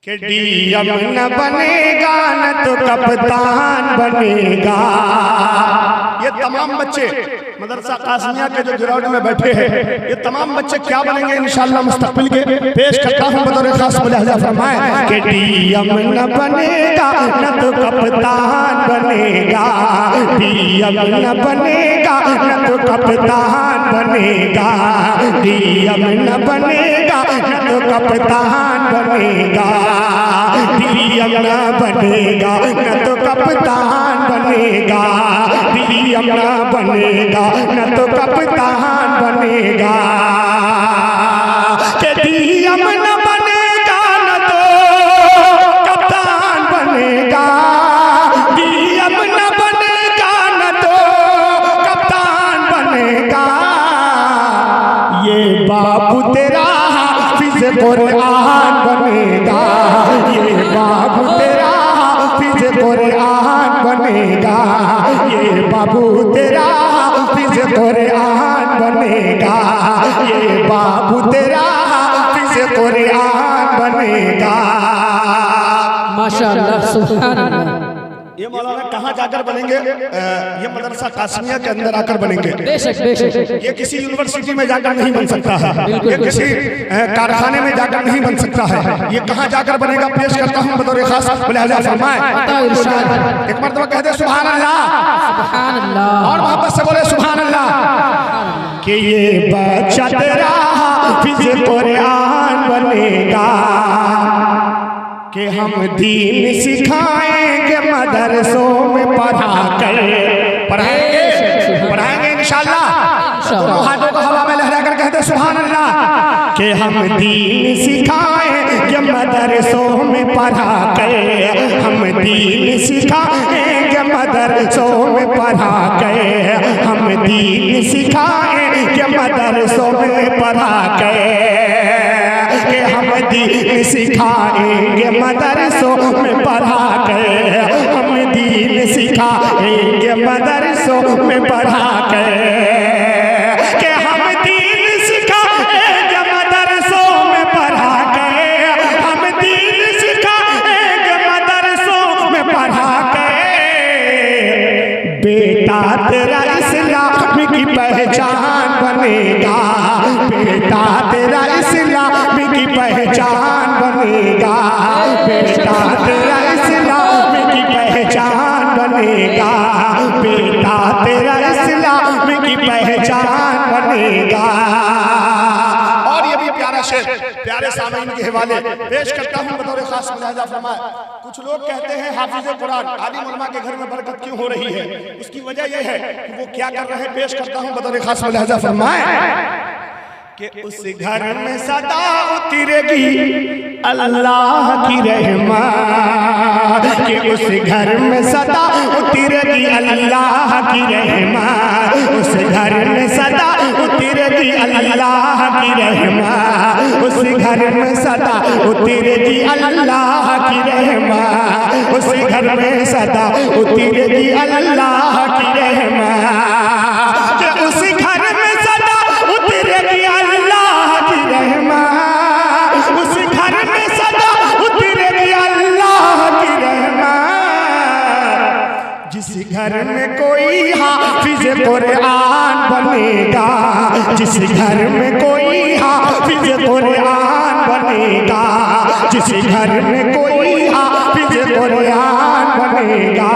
कि डीएम न बनेगा न तो कप्तान बनेगा। ये तमाम बच्चे मदरसा कासमिया के जो ग्राउंड में बैठे हैं, ये तमाम बच्चे क्या बनेंगे इंशाअल्लाह मुस्तकबिल के पेश करता हूँ बतौर खास मुलाहिजा फरमाएं कि डीएम न बनेगा न तो कप्तान बनेगा, डीएम न बनेगा न तो कप्तान बनेगा, डीएम न बनेगा न तो कप्तान बनेगा, डीएम न बनेगा न तो कप्तान बनेगा, डीएम न बनेगा न तो कप्तान बनेगा। कि डीएम न बनेगा न तो कप्तान बनेगा, डीएम न बनेगा न तो कप्तान बनेगा। ये बाबू तेरा हाफिज कुरान बनेगा, ये बाबू तेरा हाफिज कुरान बनेगा, ये बाबू तेरा हाफिज कुरान बनेगा, ये बाबू तेरा हाफिज कुरान बनेगा। माशाअल्लाह सुभान अल्लाह। ये मौलाना कहाँ जाकर बनेंगे? ये मदरसा कासमिया के अंदर आकर बनेंगे। बेशक बेशक। ये किसी यूनिवर्सिटी में जाकर नहीं बन सकता है, ये किसी कारखाने में जाकर नहीं बन सकता है। ये कहाँ जाकर बनेगा पेश करता हूँ बतौर खास मुलाहिजा फरमाएं। एक मरतबा कह दे सुभान अल्लाह, सुभान अल्लाह, और मोहब्बत से बोले सुभान अल्लाह। कि ये बच्चा तेरा हाफिज कुरान बनेगा, कि हम दीन सिखाएंगे मदरसों में पढ़ाकर, पढ़ाएंगे इंशाअल्लाह। हाथों को हवा में लहरा कर कहते सुभान अल्लाह। कि हम दीन सिखाएंगे मदरसों में पढ़ाकर, हम दीन सिखाएंगे मदरसों में पढ़ाकर, हम दीन सिखाएंगे मदरसों में पढ़ाकर, कि हम दीन सिखाएंगे मदरसों में पढ़ाकर, हम दीन सिखाएंगे मदरसों में पढ़ाकर, कि हम दीन सिखाएंगे मदरसों में पढ़ाकर, हम दीन सिखाएंगे मदरसों में पढ़ाकर। बेटा तेरा इस्लाम की पहचान बनेगा, बेटा तेरा इस्लाम की पहचान बनेगा, बेटा तेरा इस्लाम की पहचान बनेगा, बेटा तेरा इस्लाम की पहचान बनेगा। और ये भी प्यारा शेर प्यारे सामीन के हवाले पेश करता हूँ बतौर खास मुलाहिजा फरमाएं। कुछ लोग कहते हैं हाफिज कुरान आलिम उलमा के घर में बरकत क्यों हो रही है? उसकी वजह यह है कि वो क्या कर रहे हैं, पेश करता हूँ बतौर खास मुलाहिजा फरमाएं। कि उस घर में सदा उतरेगी अल्लाह की रहमत, कि उस घर में सदा उतरेगी अल्लाह की रहमत, उस घर में सदा उतरेगी अल्लाह की रहमत, उस घर में सदा उतरेगी अल्लाह की रहमत, उस घर में सदा उतरेगी अल्लाह की रहमत, कि उस घर में सदा उतरेगी अल्लाह की रहमत, उस घर में सदा उतरेगी अल्लाह की रहमत। जिस घर में कोई हाफिज कुरान बनेगा, जिस घर में कोई हाफिज कुरान बनेगा, जिस घर में कोई हाफिज कुरान बनेगा।